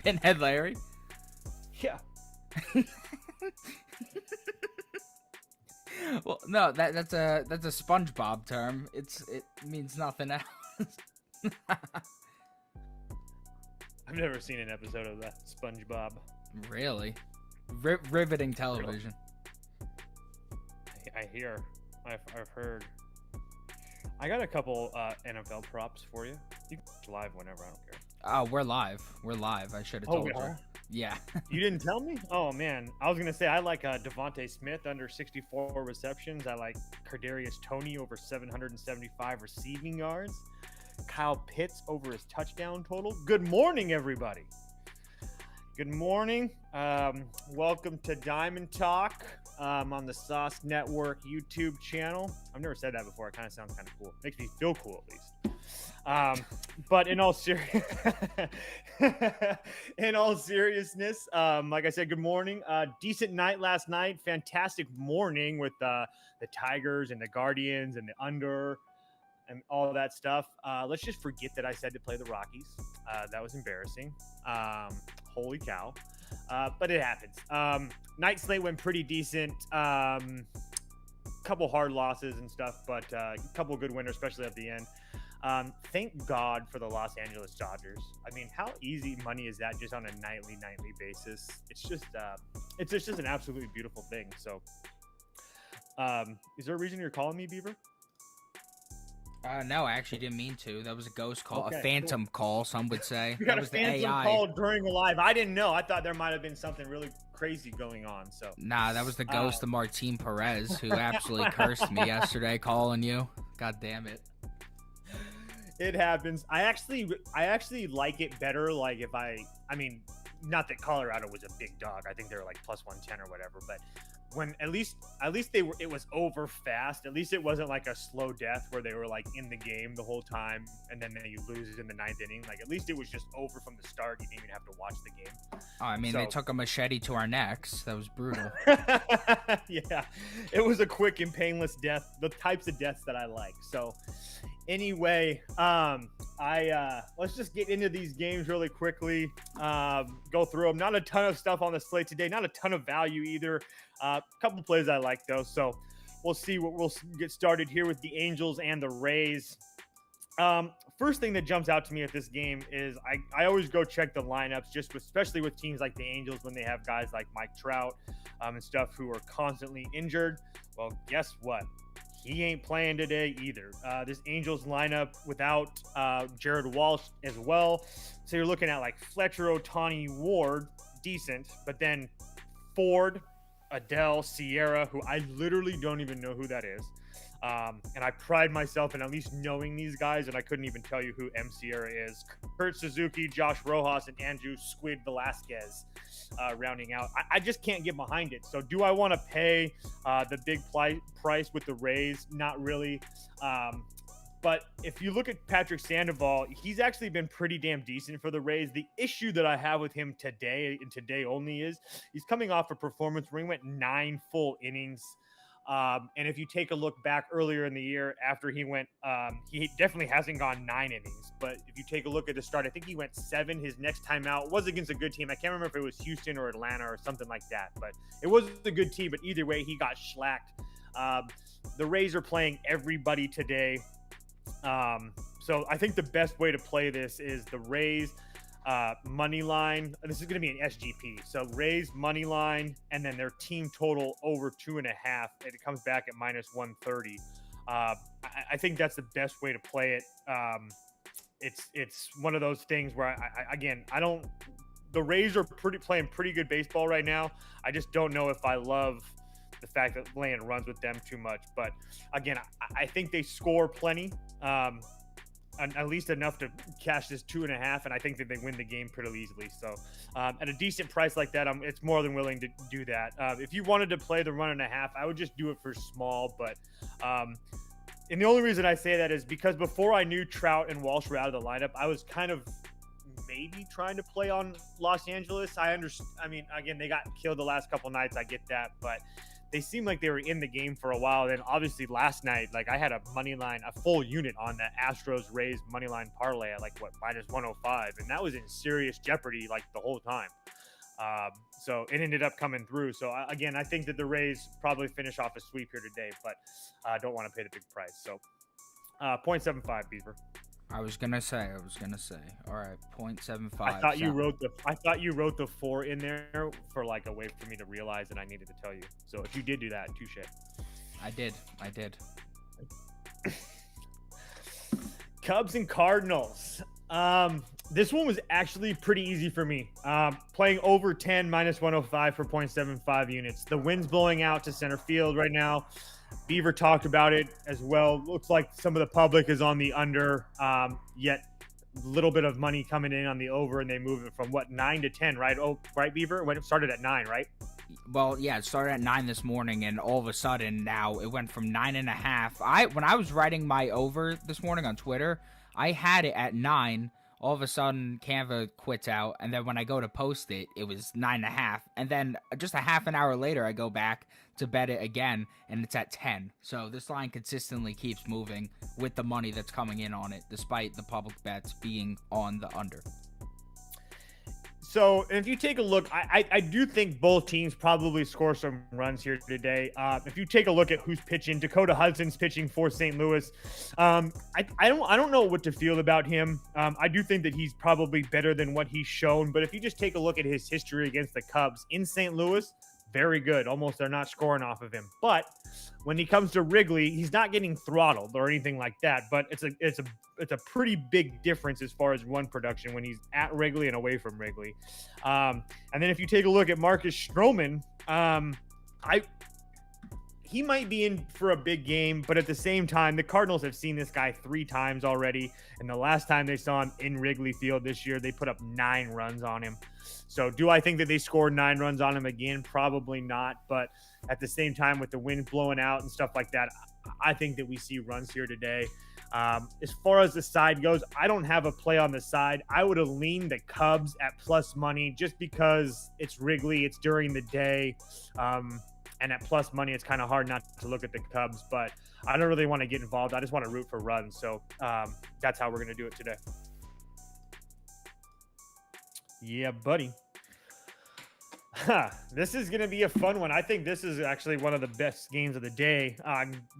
Pinhead Larry? Yeah. Well, no, that's a SpongeBob term. It means nothing else. I've never seen an episode of that SpongeBob. Really? Riveting television. I hear. I've heard. I got a couple NFL props for you. You can watch live whenever. I don't care. Oh, we're live. I should have told we you. are? Yeah. You didn't tell me? Oh, man. I was going to say I like Devontae Smith under 64 receptions. I like Kadarius Toney over 775 receiving yards. Kyle Pitts over his touchdown total. Good morning, everybody. Good morning. Welcome to Diamond Talk on the Sauce Network YouTube channel. I've never said that before. It kind of sounds kind of cool. Makes me feel cool, at least. But in all seriousness, like I said, good morning. Decent night last night. Fantastic morning with the Tigers and the Guardians and the under and all that stuff. Let's just forget that I said to play the Rockies. That was embarrassing. Holy cow. But it happens. Night slate went pretty decent. Couple hard losses and stuff, but a couple good winners, especially at the end. Thank God for the Los Angeles Dodgers. I mean, how easy money is that just on a nightly basis? It's just an absolutely beautiful thing. So, is there a reason you're calling me, Beaver? No, I actually didn't mean to. That was a ghost call, Okay, a phantom call, some would say. You got that was a phantom the AI call during a live. I didn't know. I thought there might have been something really crazy going on. So Nah, that was the ghost of Martin Perez, who absolutely cursed me yesterday calling you. God damn it. It happens. I actually like it better. Like if I mean, not that Colorado was a big dog. I think they were like plus 110 or whatever. But when at least it was over fast. At least it wasn't like a slow death where they were like in the game the whole time and then you lose in the ninth inning. Like at least it was just over from the start. You didn't even have to watch the game. Oh, I mean, they took a machete to our necks. That was brutal. Yeah, it was a quick and painless death. The types of deaths that I like. So. Anyway, let's just get into these games really quickly. Go through them. Not a ton of stuff on the slate today. Not a ton of value either. A couple plays I like though. So we'll see what we'll get started here with the Angels and the Rays. First thing that jumps out to me at this game is I always go check the lineups, especially with teams like the Angels when they have guys like Mike Trout and stuff who are constantly injured. Well, guess what? He ain't playing today either. This Angels lineup without Jared Walsh as well. So you're looking at like Fletcher, Ohtani, Ward, decent. But then Ford, Adele, Sierra, who I literally don't even know who that is. And I pride myself in at least knowing these guys, and I couldn't even tell you who M. Sierra is. Kurt Suzuki, Josh Rojas, and Andrew Squid Velasquez rounding out. I just can't get behind it. So do I want to pay the big price with the Rays? Not really. But if you look at Patrick Sandoval, he's actually been pretty damn decent for the Rays. The issue that I have with him today, and today only, is he's coming off a performance where he went 9 full innings. And if you take a look back earlier in the year after he went, he definitely hasn't gone 9 innings. But if you take a look at the start, I think he went 7. His next time out was against a good team. I can't remember if it was Houston or Atlanta or something like that. But it was a good team. But either way, he got shellacked. The Rays are playing everybody today. So I think the best way to play this is the Rays money line. This is going to be an SGP. So Rays money line, and then their team total over 2.5, and it comes back at minus 130. I think that's the best way to play it. It's one of those things where I don't. The Rays are playing pretty good baseball right now. I just don't know if I love the fact that laying runs with them too much. But again, I think they score plenty. At least enough to cash this 2.5, and I think that they win the game pretty easily. So at a decent price like that, it's more than willing to do that. If you wanted to play the 1.5, I would just do it for small. But and the only reason I say that is because before I knew Trout and Walsh were out of the lineup, I was kind of maybe trying to play on Los Angeles. I understand. I mean, again, they got killed the last couple nights. I get that, but they seemed like they were in the game for a while. Then obviously last night, like I had a full unit on the Astros Rays money line parlay at like minus 105, and that was in serious jeopardy like the whole time. So it ended up coming through. So again, I think that the Rays probably finish off a sweep here today, but I don't want to pay the big price. So 0.75 Beaver. I was gonna say. All right, 0.75. I thought you wrote the 4 in there for like a way for me to realize that I needed to tell you. So if you did do that, touche. I did. Cubs and Cardinals. This one was actually pretty easy for me. Playing over 10 minus 105 for 0.75 units. The wind's blowing out to center field right now. Beaver talked about it as well. Looks like some of the public is on the under, yet a little bit of money coming in on the over, and they move it from 9 to 10, right? Oh, right, Beaver? When it started at 9, right? Well, yeah, it started at 9 this morning, and all of a sudden now it went from 9.5. When I was writing my over this morning on Twitter, I had it at 9. All of a sudden, Canva quits out, and then when I go to post it, it was 9.5. And then just a half an hour later, I go back to bet it again, and it's at 10. So this line consistently keeps moving with the money that's coming in on it, despite the public bets being on the under. So if you take a look, I do think both teams probably score some runs here today. If you take a look at who's pitching, Dakota Hudson's pitching for St. Louis. I don't know what to feel about him. I do think that he's probably better than what he's shown. But if you just take a look at his history against the Cubs in St. Louis, very good. Almost they're not scoring off of him. But when he comes to Wrigley, he's not getting throttled or anything like that. But it's a pretty big difference as far as run production when he's at Wrigley and away from Wrigley. And then if you take a look at Marcus Stroman, he might be in for a big game, but at the same time, the Cardinals have seen this guy 3 times already. And the last time they saw him in Wrigley Field this year, they put up 9 runs on him. So do I think that they scored 9 runs on him again? Probably not. But at the same time, with the wind blowing out and stuff like that, I think that we see runs here today. As far as the side goes, I don't have a play on the side. I would have leaned the Cubs at plus money just because it's Wrigley, it's during the day. And at plus money, it's kind of hard not to look at the Cubs, but I don't really want to get involved. I just want to root for runs. So that's how we're going to do it today. Yeah, buddy. This is going to be a fun one. I think this is actually one of the best games of the day.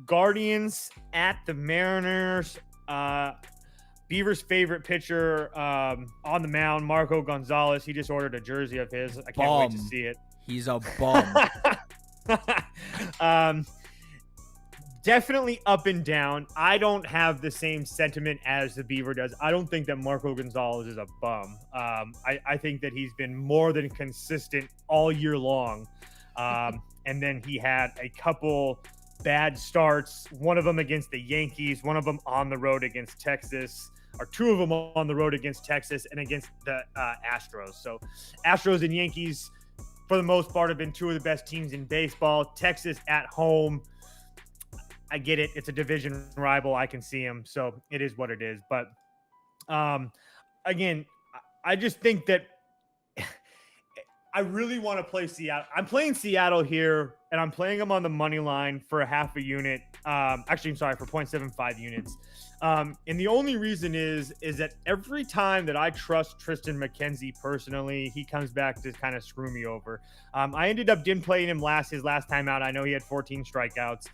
Guardians at the Mariners. Beaver's favorite pitcher on the mound, Marco Gonzalez. He just ordered a jersey of his. I can't wait to see it. He's a bum. Definitely up and down. I don't have the same sentiment as the Beaver does. I don't think that Marco Gonzalez is a bum. I think that he's been more than consistent all year long. And then he had a couple bad starts, one of them against the Yankees, one of them on the road against Texas, or 2 of them on the road against Texas and against the Astros. So Astros and Yankees, for the most part, have been 2 of the best teams in baseball. Texas at home, I get it. It's a division rival. I can see him. So it is what it is. But again, I just think that I really want to play Seattle. I'm playing Seattle here, and I'm playing them on the money line for a half a unit. Actually, I'm sorry, for 0.75 units. And the only reason is that every time that I trust Tristan McKenzie personally, he comes back to kind of screw me over. I ended up didn't playing him his last time out. I know he had 14 strikeouts,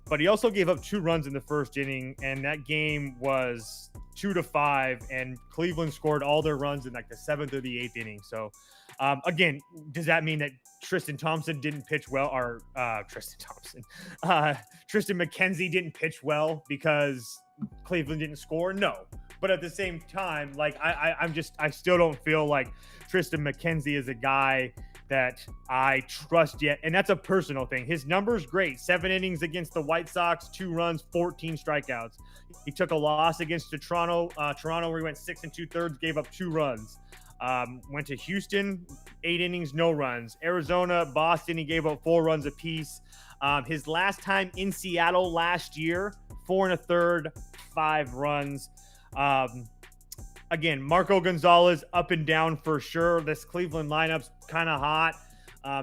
but he also gave up 2 runs in the first inning, and that game was 2-5, and Cleveland scored all their runs in like the 7th or the 8th inning. So again, does that mean that Tristan Thompson didn't pitch well, or Tristan McKenzie didn't pitch well because Cleveland didn't score? No. But at the same time, like I still don't feel like Tristan McKenzie is a guy that I trust yet. And that's a personal thing. His number's great. 7 innings against the White Sox, 2 runs, 14 strikeouts. He took a loss against Toronto where he went 6 2/3, gave up 2 runs. Went to Houston, 8 innings, no runs. Arizona, Boston, he gave up 4 runs apiece. His last time in Seattle last year, 4 1/3, 5 runs. Again, Marco Gonzalez up and down for sure. This Cleveland lineup's kind of hot.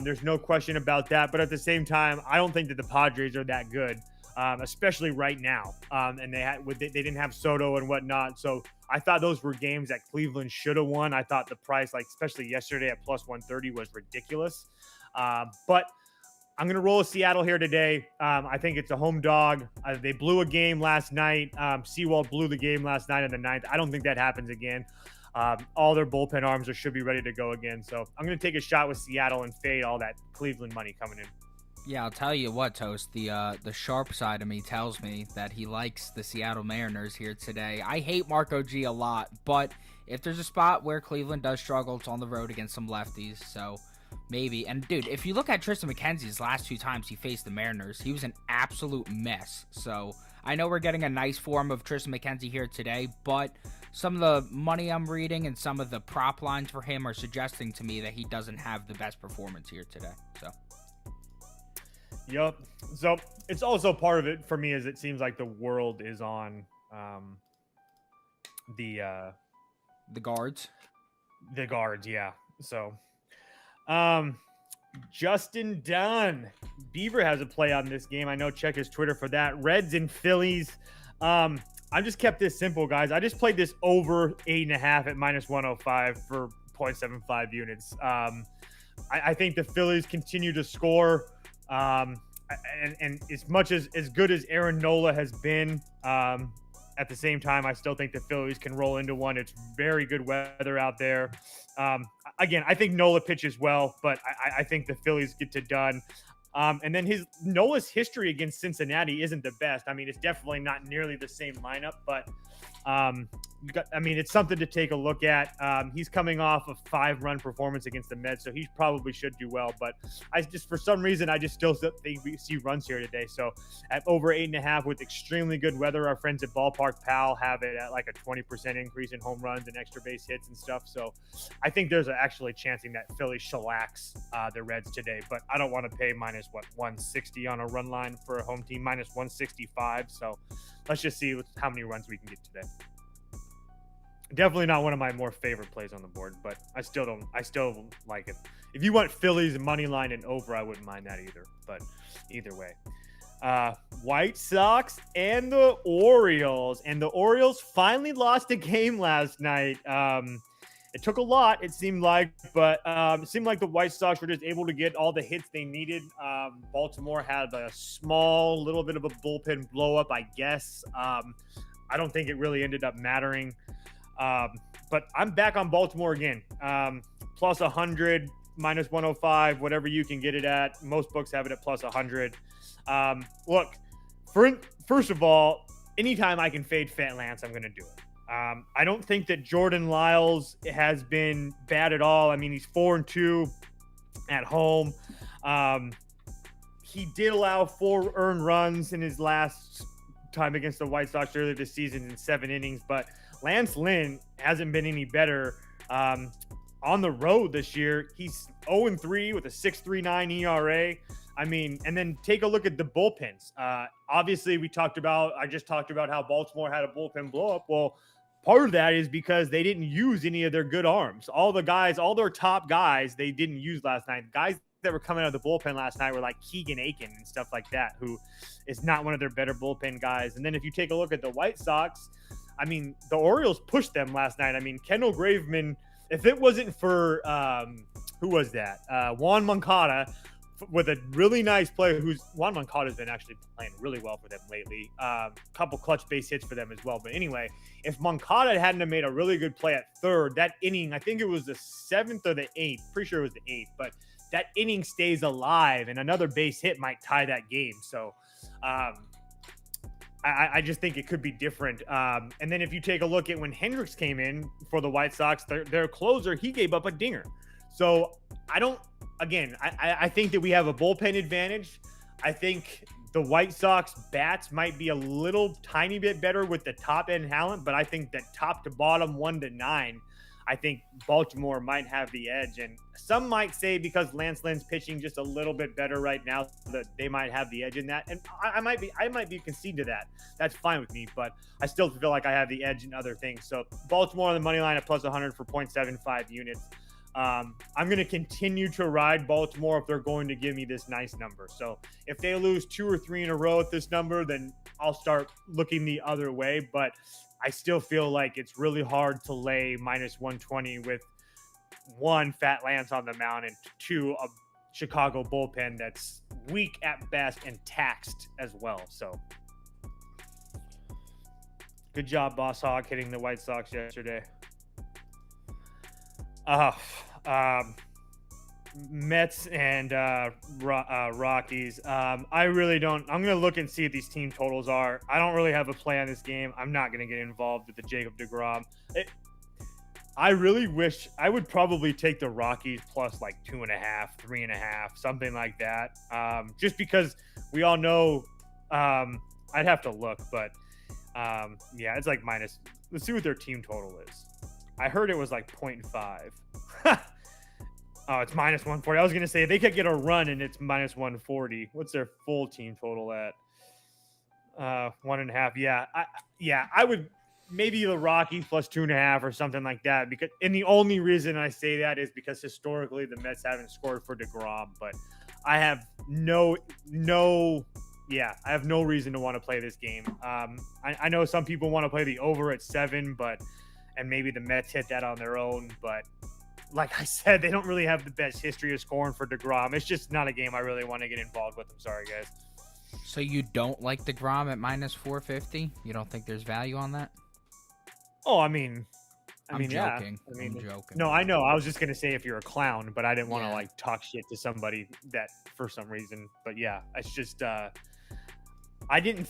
There's no question about that. But at the same time, I don't think that the Padres are that good, especially right now. And they didn't have Soto and whatnot. So I thought those were games that Cleveland should have won. I thought the price, like especially yesterday at plus 130, was ridiculous. But I'm going to roll with Seattle here today. I think it's a home dog. They blew a game last night. Seawald blew the game last night in the ninth. I don't think that happens again. All their bullpen arms should be ready to go again. So I'm going to take a shot with Seattle and fade all that Cleveland money coming in. Yeah, I'll tell you what, Toast. The sharp side of me tells me that he likes the Seattle Mariners here today. I hate Marco G a lot, but if there's a spot where Cleveland does struggle, it's on the road against some lefties. So maybe. And dude, if you look at Tristan McKenzie's last 2 times he faced the Mariners, he was an absolute mess. So I know we're getting a nice form of Tristan McKenzie here today, but some of the money I'm reading and some of the prop lines for him are suggesting to me that he doesn't have the best performance here today. So. Yep. So it's also part of it for me is it seems like the world is on the guards. The guards, yeah. So Justin Dunn. Beaver has a play on this game. I know, check his Twitter for that. Reds and Phillies. I just kept this simple, guys. I just played this over 8.5 at minus 105 for 0.75 units. I think the Phillies continue to score. And as much as good as Aaron Nola has been, at the same time, I still think the Phillies can roll into one. It's very good weather out there. Again, I think Nola pitches well, but I think the Phillies get to done. And then Nola's history against Cincinnati isn't the best. I mean, it's definitely not nearly the same lineup, but it's something to take a look at. He's coming off a 5-run performance against the Mets, so he probably should do well. But for some reason, I just still think we see runs here today. So at over 8.5 with extremely good weather, our friends at Ballpark Pal have it at like a 20% increase in home runs and extra base hits and stuff. So I think there's actually chancing that Philly shellacks the Reds today. But I don't want to pay minus 160 on a run line for a home team, minus 165. So let's just see how many runs we can get today. Definitely not one of my more favorite plays on the board, but I still like it. If you want Phillies money line and over, I wouldn't mind that either. But either way, White Sox and the Orioles, and the Orioles finally lost a game last night. It took a lot, it seemed like, but it seemed like the White Sox were just able to get all the hits they needed. Baltimore had a small little bit of a bullpen blow up, I guess. I don't think it really ended up mattering. But I'm back on Baltimore again. Plus 100, minus 105, whatever you can get it at. Most books have it at plus 100. Look, first of all, anytime I can fade Fat Lance, I'm going to do it. I don't think that Jordan Lyles has been bad at all. I mean, he's 4-2 at home. He did allow 4 earned runs in his last time against the White Sox earlier this season in 7 innings, but Lance Lynn hasn't been any better on the road this year. He's 0-3 with a 6.39 ERA. I mean, and then take a look at the bullpens. Obviously, I just talked about how Baltimore had a bullpen blow up. Well, part of that is because they didn't use any of their good arms. All their top guys, they didn't use last night. Guys that were coming out of the bullpen last night were like Keegan Aiken and stuff like that, who is not one of their better bullpen guys. And then if you take a look at the White Sox, I mean, the Orioles pushed them last night. I mean, Kendall Graveman, if it wasn't for, who was that? Juan Moncada with a really nice player Juan Moncada's been actually playing really well for them lately. Couple clutch base hits for them as well. But anyway, if Moncada hadn't have made a really good play at third, that inning, I think it was the 7th or the 8th, pretty sure it was the 8th, but that inning stays alive and another base hit might tie that game. So, I just think it could be different. And then if you take a look at when Hendricks came in for the White Sox, their closer, he gave up a dinger. So I think that we have a bullpen advantage. I think the White Sox bats might be a little tiny bit better with the top end talent, but I think that top to bottom 1 to 9, I think Baltimore might have the edge. And some might say because Lance Lynn's pitching just a little bit better right now that they might have the edge in that. And I might be concede to that. That's fine with me, but I still feel like I have the edge in other things. So Baltimore on the money line at plus 100 for 0.75 units. I'm going to continue to ride Baltimore if they're going to give me this nice number. So if they lose 2 or 3 in a row at this number, then I'll start looking the other way. But I still feel like it's really hard to lay minus 120 with 1, Fat Lance on the mound, and 2, a Chicago bullpen that's weak at best and taxed as well. So good job, Boss Hog, hitting the White Sox yesterday. Mets and Rockies. I really don't. I'm going to look and see what these team totals are. I don't really have a play on this game. I'm not going to get involved with the Jacob deGrom. I really wish I would probably take the Rockies plus like 2.5, 3.5, something like that. Just because we all know, I'd have to look, but yeah, it's like minus. Let's see what their team total is. I heard it was like 0.5. Oh, it's minus 140. I was going to say they could get a run and it's minus 140. What's their full team total at? 1.5. Yeah. I would maybe the Rockies plus 2.5 or something like that. And the only reason I say that is because historically the Mets haven't scored for deGrom, but I have no reason to want to play this game. I know some people want to play the over at 7, and maybe the Mets hit that on their own, but like I said, they don't really have the best history of scoring for deGrom. It's just not a game I really want to get involved with. I'm sorry, guys. So you don't like deGrom at minus 450? You don't think there's value on that? Oh, I mean, I'm yeah. joking. I'm joking. No, I know. I was just going to say if you're a clown, but I didn't want to like talk shit to somebody that for some reason. But yeah, it's just, I didn't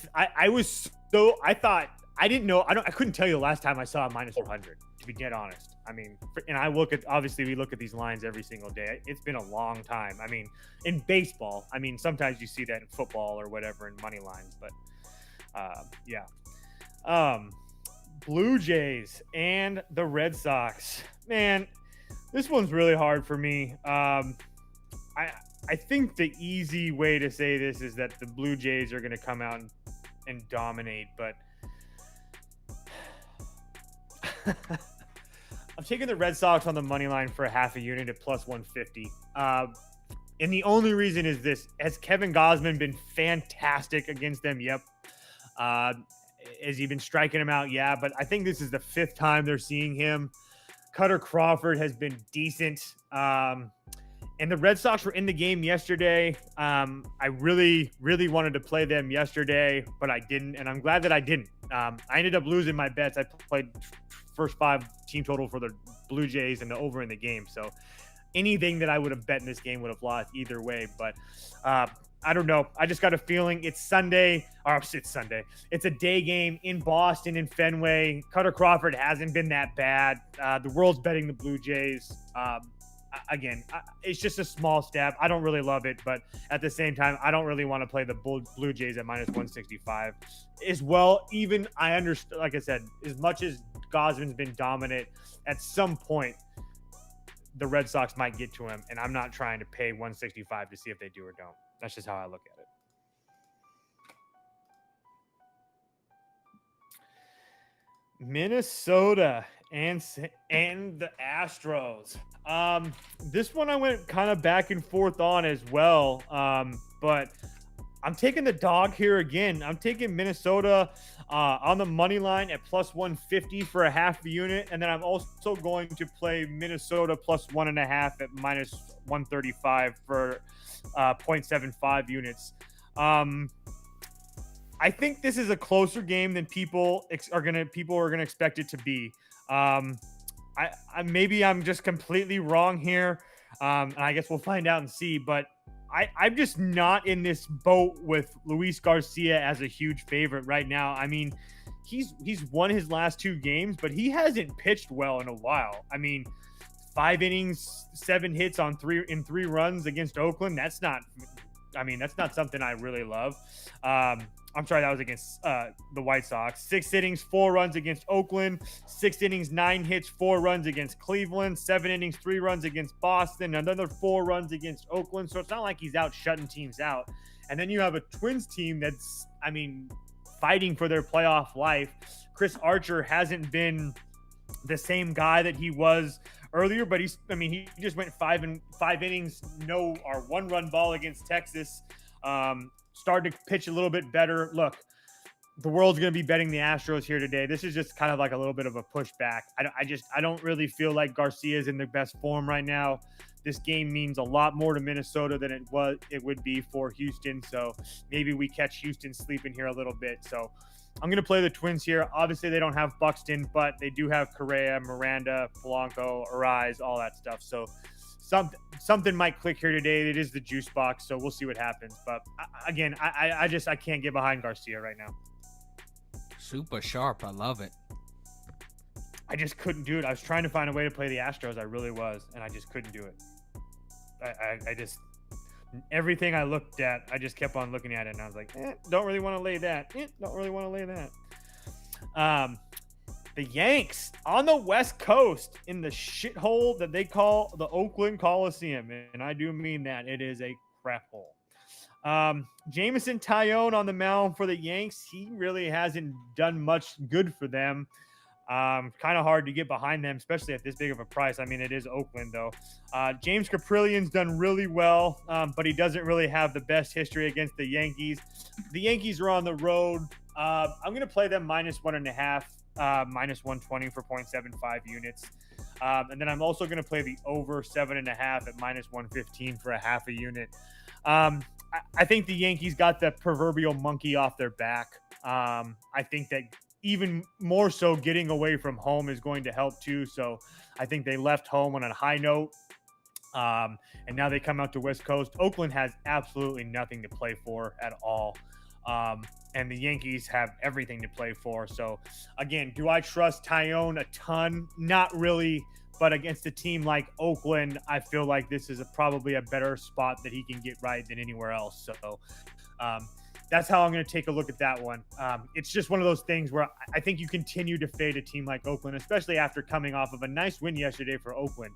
know. I couldn't tell you the last time I saw a minus 400, to be dead honest. I mean, and obviously we look at these lines every single day. It's been a long time. I mean, in baseball, sometimes you see that in football or whatever in money lines, but yeah. Blue Jays and the Red Sox. Man, this one's really hard for me. I think the easy way to say this is that the Blue Jays are going to come out and dominate, but I'm taking the Red Sox on the money line for a half a unit at plus 150. And the only reason is this: has Kevin Gausman been fantastic against them? Yep. Has he been striking him out? Yeah, but I think this is the 5th time they're seeing him. Cutter Crawford has been decent. And the Red Sox were in the game yesterday. I really, really wanted to play them yesterday, but I didn't, and I'm glad that I didn't. I ended up losing my bets. I played first 5 team total for the Blue Jays and the over in the game. So anything that I would have bet in this game would have lost either way. But I don't know. I just got a feeling it's Sunday. Or it's Sunday. It's a day game in Boston, in Fenway. Cutter Crawford hasn't been that bad. The world's betting the Blue Jays. Again, it's just a small stab. I don't really love it, but at the same time, I don't really want to play the Blue Jays at minus 165 as well. Even I understand, like I said, as much as Gausman's been dominant, at some point, the Red Sox might get to him, and I'm not trying to pay 165 to see if they do or don't. That's just how I look at it. Minnesota and the Astros. This one I went kind of back and forth on as well. But I'm taking the dog here again. I'm taking Minnesota on the money line at plus 150 for a half unit. And then I'm also going to play Minnesota plus 1.5 at minus 135 for 0.75 units. I think this is a closer game than people are gonna expect it to be. Maybe I'm just completely wrong here. And I guess we'll find out and see. But I'm just not in this boat with Luis Garcia as a huge favorite right now. I mean, he's won his last 2 games, but he hasn't pitched well in a while. I mean, 5 innings, 7 hits on 3 runs against Oakland. That's not something I really love. I'm sorry, that was against the White Sox. 6 innings, 4 runs against Oakland. 6 innings, 9 hits, 4 runs against Cleveland. 7 innings, 3 runs against Boston. Another 4 runs against Oakland. So it's not like he's out shutting teams out. And then you have a Twins team that's, fighting for their playoff life. Chris Archer hasn't been the same guy that he was earlier, but he just went 5 innings, no or 1-run ball against Texas. Started to pitch a little bit better. Look, the world's going to be betting the Astros here today. This is just kind of like a little bit of a pushback. I don't really feel like Garcia is in the best form right now. This game means a lot more to Minnesota than it would be for Houston. So maybe we catch Houston sleeping here a little bit. So I'm going to play the Twins here. Obviously, they don't have Buxton, but they do have Correa, Miranda, Polanco, Arise, all that stuff. So something might click here today. It is the juice box, so we'll see what happens. But again, I can't get behind Garcia right now. Super sharp. I love it. I just couldn't do it. I was trying to find a way to play the Astros. I really was, and I just couldn't do it. I just everything I looked at, I just kept on looking at it, and I was like, don't really want to lay that. Don't really want to lay that. The Yanks on the West Coast in the shithole that they call the Oakland Coliseum, and I do mean that. It is a crap hole. Jameson Taillon on the mound for the Yanks. He really hasn't done much good for them. Kind of hard to get behind them, especially at this big of a price. I mean, it is Oakland, though. James Caprillian's done really well, but he doesn't really have the best history against the Yankees. The Yankees are on the road. I'm going to play them -1.5, -120 for 0.75 units. And then I'm also going to play the over 7.5 at -115 for a half a unit. I think the Yankees got the proverbial monkey off their back. I think that even more so getting away from home is going to help too. So I think they left home on a high note. And now they come out to West Coast. Oakland has absolutely nothing to play for at all. And the Yankees have everything to play for. So again, do I trust Taillon a ton? Not really. But against a team like Oakland, I feel like this is probably a better spot that he can get right than anywhere else. So that's how I'm going to take a look at that one. It's just one of those things where I think you continue to fade a team like Oakland, especially after coming off of a nice win yesterday for Oakland,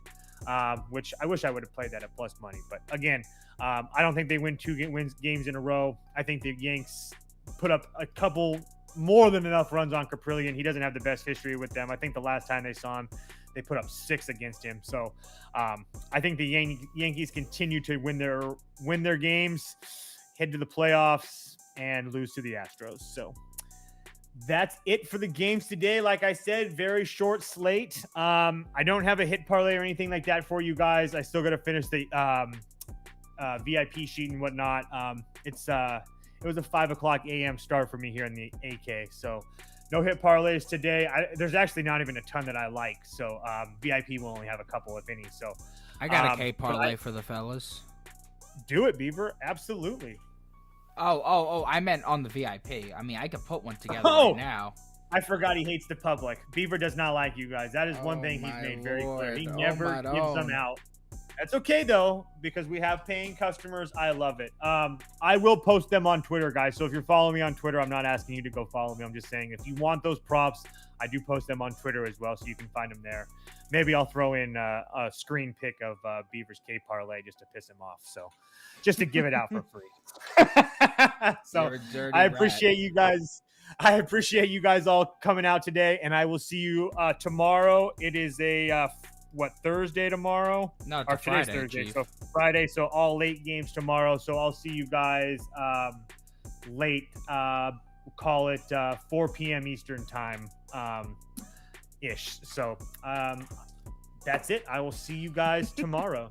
which I wish I would have played that at plus money. But again, I don't think they win games in a row. I think the Yanks put up a couple more than enough runs on Caprillian. He doesn't have the best history with them. I think the last time they saw him, they put up 6 against him. So I think the Yankees continue to win their games, head to the playoffs, and lose to the Astros. So that's it for the games today. Like I said, very short slate. I don't have a hit parlay or anything like that for you guys. I still got to finish the VIP sheet and whatnot. It was a 5:00 a.m. start for me here in the AK. So no hit parlays today. There's actually not even a ton that I like. So VIP will only have a couple, if any. So I got a K parlay for the fellas. Do it, Beaver. Absolutely. Oh, I meant on the VIP. I mean, I could put one together right now. I forgot he hates the public. Beaver does not like you guys. That is one thing he's made very clear. He never gives them out. That's okay, though, because we have paying customers. I love it. I will post them on Twitter, guys. So if you're following me on Twitter, I'm not asking you to go follow me. I'm just saying if you want those props, I do post them on Twitter as well, so you can find them there. Maybe I'll throw in a screen pic of Beaver's K parlay just to piss him off. So just to give it out for free. So I appreciate you guys. I appreciate you guys all coming out today, and I will see you tomorrow. It is a Thursday tomorrow? No, or today's Thursday. Chief. So Friday. So all late games tomorrow. So I'll see you guys late. We'll call it 4 p.m. Eastern time ish. So that's it. I will see you guys tomorrow.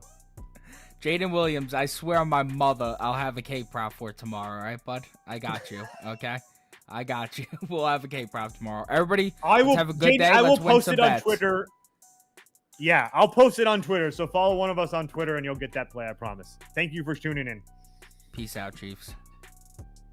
Jaden Williams, I swear on my mother, I'll have a K prop for tomorrow, right, bud? I got you. Okay. I got you. We'll have a K prop tomorrow. Everybody, have a good day. I will let's post it on bets. Twitter. Yeah, I'll post it on Twitter. So follow one of us on Twitter and you'll get that play, I promise. Thank you for tuning in. Peace out, Chiefs.